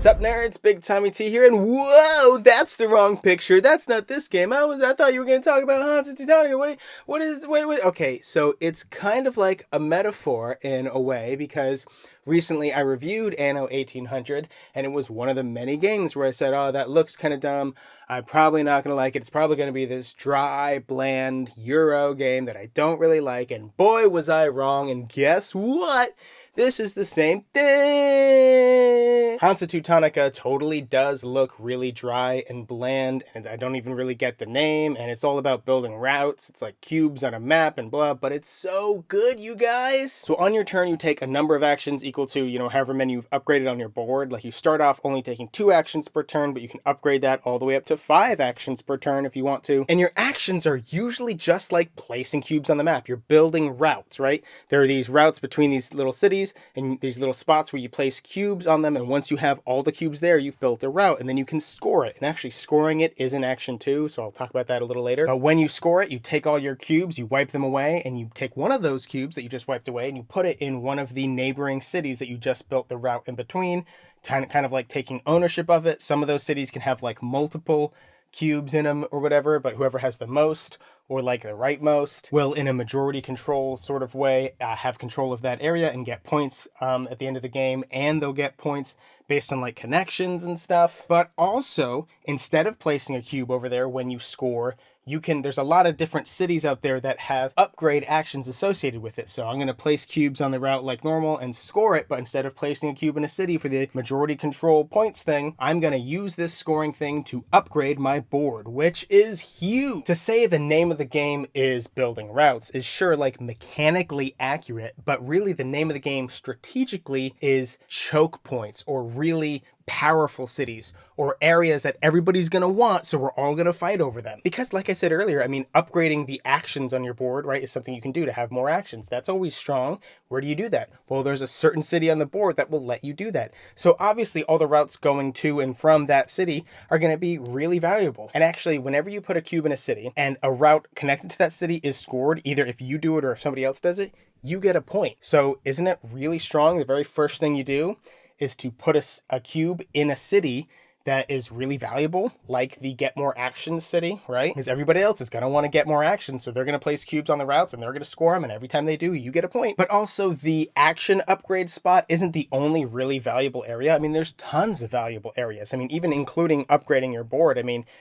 Sup nerds, Big Tommy T here, and whoa, that's the wrong picture. That's not this game. I thought you were going to talk about Hansa Teutonica. What? Okay, so it's kind of like a metaphor in a way, because recently I reviewed Anno 1800, and it was one of the many games where I said, oh, that looks kind of dumb. I'm probably not going to like it. It's probably going to be this dry, bland Euro game that I don't really like, and boy, was I wrong, and guess what? This is the same thing. Hansa Teutonica totally does look really dry and bland, and I don't even really get the name, and it's all about building routes. It's like cubes on a map and blah, but it's so good, you guys. So on your turn, you take a number of actions equal to, however many you've upgraded on your board. Like you start off only taking 2 actions per turn, but you can upgrade that all the way up to 5 actions per turn if you want to. And your actions are usually just like placing cubes on the map. You're building routes, right? There are these routes between these little cities and these little spots where you place cubes on them, and once you have all the cubes there, you've built a route, and then you can score it. And actually scoring it is an action too, so I'll talk about that a little later. But when you score it, you take all your cubes, you wipe them away, and you take one of those cubes that you just wiped away and you put it in one of the neighboring cities that you just built the route in between, kind of like taking ownership of it. Some of those cities can have like multiple cubes in them or whatever, but whoever has the most, or like the rightmost, will in a majority control sort of way have control of that area and get points at the end of the game, and they'll get points based on like connections and stuff. But also, instead of placing a cube over there when you score, there's a lot of different cities out there that have upgrade actions associated with it. So I'm going to place cubes on the route like normal and score it, but instead of placing a cube in a city for the majority control points thing, I'm going to use this scoring thing to upgrade my board, which is huge. To say the name of the game is building routes is sure like mechanically accurate, but really the name of the game strategically is choke points, or really powerful cities, or areas that everybody's going to want, so we're all going to fight over them. Because like I said earlier, upgrading the actions on your board, right, is something you can do to have more actions. That's always strong. Where do you do that? Well, there's a certain city on the board that will let you do that. So obviously all the routes going to and from that city are going to be really valuable. And actually, whenever you put a cube in a city and a route connected to that city is scored, either if you do it or if somebody else does it, you get a point. So isn't it really strong? The very first thing you do is to put a cube in a city that is really valuable, like the get more actions city, right? Because everybody else is going to want to get more actions, so they're going to place cubes on the routes and they're going to score them, and every time they do, you get a point. But also, the action upgrade spot isn't the only really valuable area. There's tons of valuable areas. Even including upgrading your board.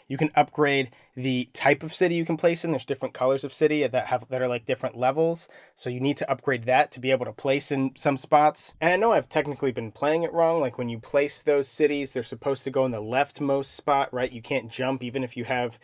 You can upgrade the type of city you can place in. There's different colors of city that are like different levels, so you need to upgrade that to be able to place in some spots. And I know I've technically been playing it wrong. Like when you place those cities, they're supposed to go in the leftmost spot, right? You can't jump even if you have,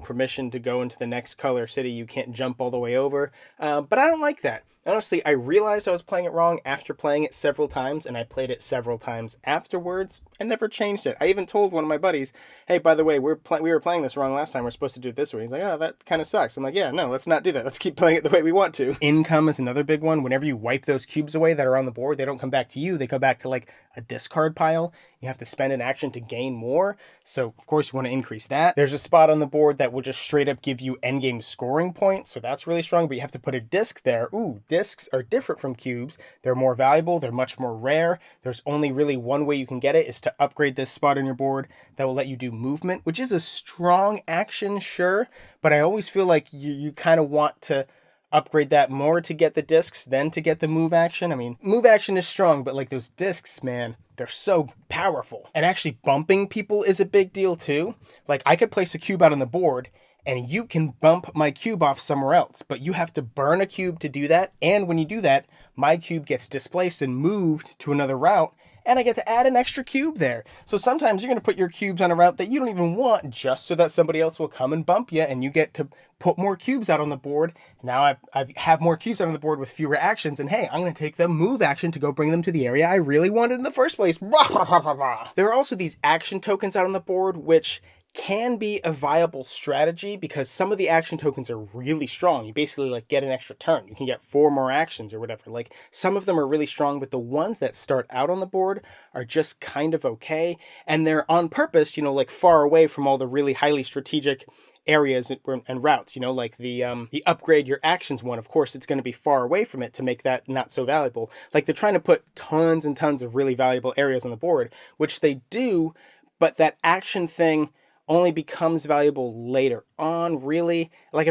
permission to go into the next color city. You can't jump all the way over. But I don't like that. Honestly, I realized I was playing it wrong after playing it several times, and I played it several times afterwards and never changed it. I even told one of my buddies, hey, by the way, we were playing this wrong last time. We're supposed to do it this way. He's like, oh, that kind of sucks. I'm like, yeah, no, let's not do that. Let's keep playing it the way we want to. Income is another big one. Whenever you wipe those cubes away that are on the board, they don't come back to you. They come back to like a discard pile. You have to spend an action to gain more. So, of course, you want to increase that. There's a spot on the board that will just straight up give you endgame scoring points. So that's really strong, but you have to put a disc there. Ooh, discs are different from cubes. They're more valuable. They're much more rare. There's only really one way you can get it, is to upgrade this spot on your board that will let you do movement, which is a strong action, sure. But I always feel like you kind of want to upgrade that more to get the discs than to get the move action. Move action is strong, but like those discs, man, they're so powerful. And actually bumping people is a big deal too. Like I could place a cube out on the board and you can bump my cube off somewhere else, but you have to burn a cube to do that. And when you do that, my cube gets displaced and moved to another route, and I get to add an extra cube there. So sometimes you're going to put your cubes on a route that you don't even want, just so that somebody else will come and bump you, and you get to put more cubes out on the board. Now I have more cubes out on the board with fewer actions, and hey, I'm going to take the move action to go bring them to the area I really wanted in the first place. There are also these action tokens out on the board, which can be a viable strategy because some of the action tokens are really strong. You basically like get an extra turn. You can get 4 more actions or whatever. Like some of them are really strong, but the ones that start out on the board are just kind of okay. And they're on purpose, like far away from all the really highly strategic areas and routes, like the upgrade your actions one. Of course, it's going to be far away from it to make that not so valuable. Like they're trying to put tons and tons of really valuable areas on the board, which they do, but that action thing only becomes valuable later on, really. Like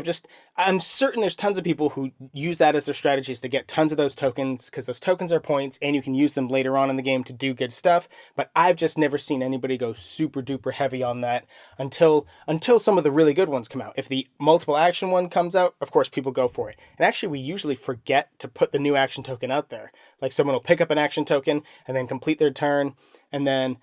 I'm certain there's tons of people who use that as their strategies to get tons of those tokens, because those tokens are points and you can use them later on in the game to do good stuff. But I've just never seen anybody go super duper heavy on that until some of the really good ones come out. If the multiple action one comes out, of course people go for it. And actually we usually forget to put the new action token out there. Like someone will pick up an action token and then complete their turn and then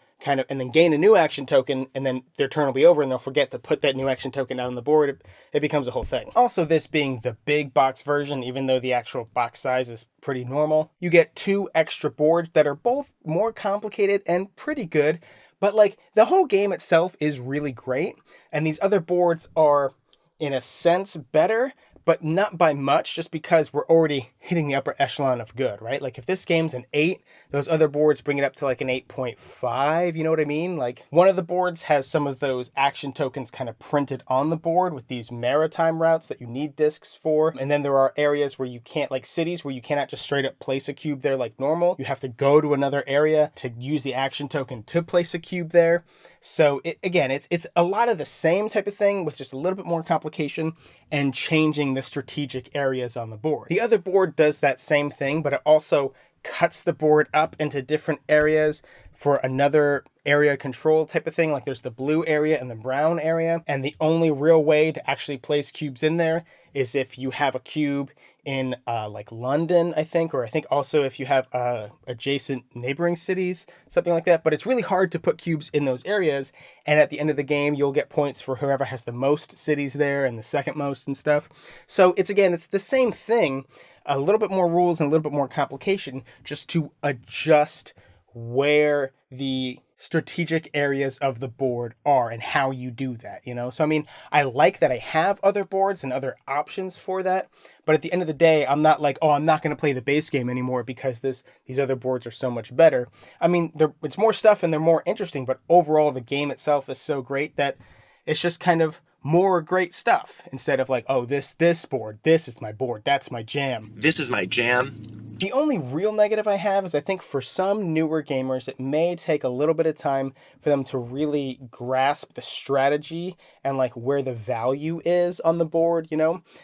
gain a new action token, and then their turn will be over and they'll forget to put that new action token out on the board. It becomes a whole thing. Also, this being the big box version, even though the actual box size is pretty normal, you get 2 extra boards that are both more complicated and pretty good, but like the whole game itself is really great, and these other boards are in a sense better, but not by much, just because we're already hitting the upper echelon of good, right? Like if this game's an 8, those other boards bring it up to like an 8.5, you know what I mean? Like one of the boards has some of those action tokens kind of printed on the board with these maritime routes that you need discs for. And then there are areas where you can't, like cities where you cannot just straight up place a cube there like normal. You have to go to another area to use the action token to place a cube there. So it's a lot of the same type of thing with just a little bit more complication and changing the strategic areas on the board. The other board does that same thing, but it also cuts the board up into different areas for another area control type of thing. Like there's the blue area and the brown area. And the only real way to actually place cubes in there is if you have a cube in like London, I think, or I think also if you have adjacent neighboring cities, something like that. But it's really hard to put cubes in those areas. And at the end of the game, you'll get points for whoever has the most cities there and the second most and stuff. So it's the same thing, a little bit more rules and a little bit more complication, just to adjust where the strategic areas of the board are and how you do that, So, I mean, I like that I have other boards and other options for that. But at the end of the day, I'm not like, oh, I'm not going to play the base game anymore because these other boards are so much better. I mean, it's more stuff and they're more interesting, but overall the game itself is so great that it's just kind of more great stuff instead of like, oh, this board, this is my board, that's my jam. This is my jam. The only real negative I have is I think for some newer gamers, it may take a little bit of time for them to really grasp the strategy and like where the value is on the board,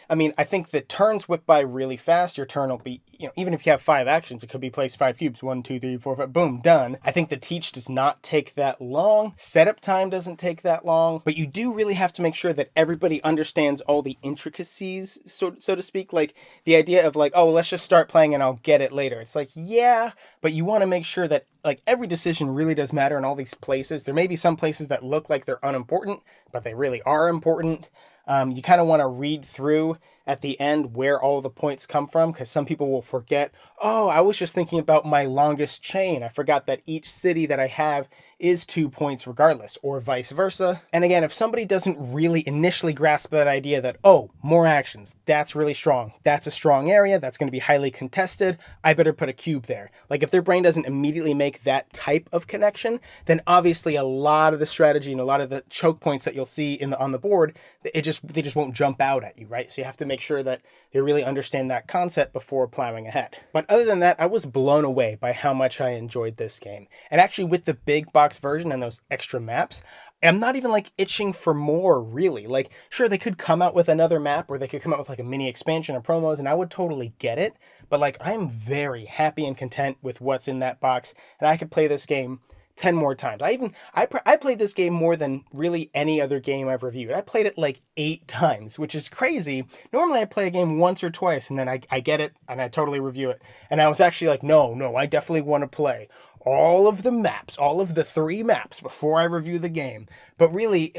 I mean, I think the turns whip by really fast. Your turn will be, even if you have 5 actions, it could be place 5 cubes, 1, 2, 3, 4, 5, boom, done. I think the teach does not take that long. Setup time doesn't take that long, but you do really have to make sure that everybody understands all the intricacies, so to speak. Like the idea of like, oh, let's just start playing and I'll get it later. It's like, yeah, but you want to make sure that like every decision really does matter in all these places. There may be some places that look like they're unimportant, but they really are important. You kind of want to read through at the end where all the points come from, because some people will forget, oh, I was just thinking about my longest chain. I forgot that each city that I have is 2 points regardless, or vice versa. And again, if somebody doesn't really initially grasp that idea that, oh, more actions, that's really strong. That's a strong area. That's going to be highly contested. I better put a cube there. Like if their brain doesn't immediately make that type of connection, then obviously a lot of the strategy and a lot of the choke points that you'll see on the board, they just won't jump out at you, right? So you have to make sure that they really understand that concept before plowing ahead. But other than that, I was blown away by how much I enjoyed this game. And actually with the big box version and those extra maps, I'm not even like itching for more, really. Like, sure, they could come out with another map or they could come out with like a mini expansion or promos and I would totally get it. But like, I'm very happy and content with what's in that box, and I could play this game 10 more times. I played this game more than really any other game I've reviewed. I played it like 8 times, which is crazy. Normally I play a game once or twice and then I get it and I totally review it. And I was actually like, no, I definitely want to play all of the maps, all of the 3 maps before I review the game. But really,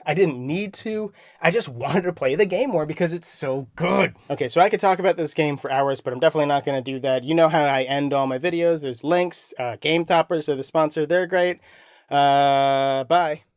I didn't need to. I just wanted to play the game more because it's so good. Okay, so I could talk about this game for hours, but I'm definitely not going to do that. You know how I end all my videos. There's links. Game Toppers are the sponsor. They're great. Bye.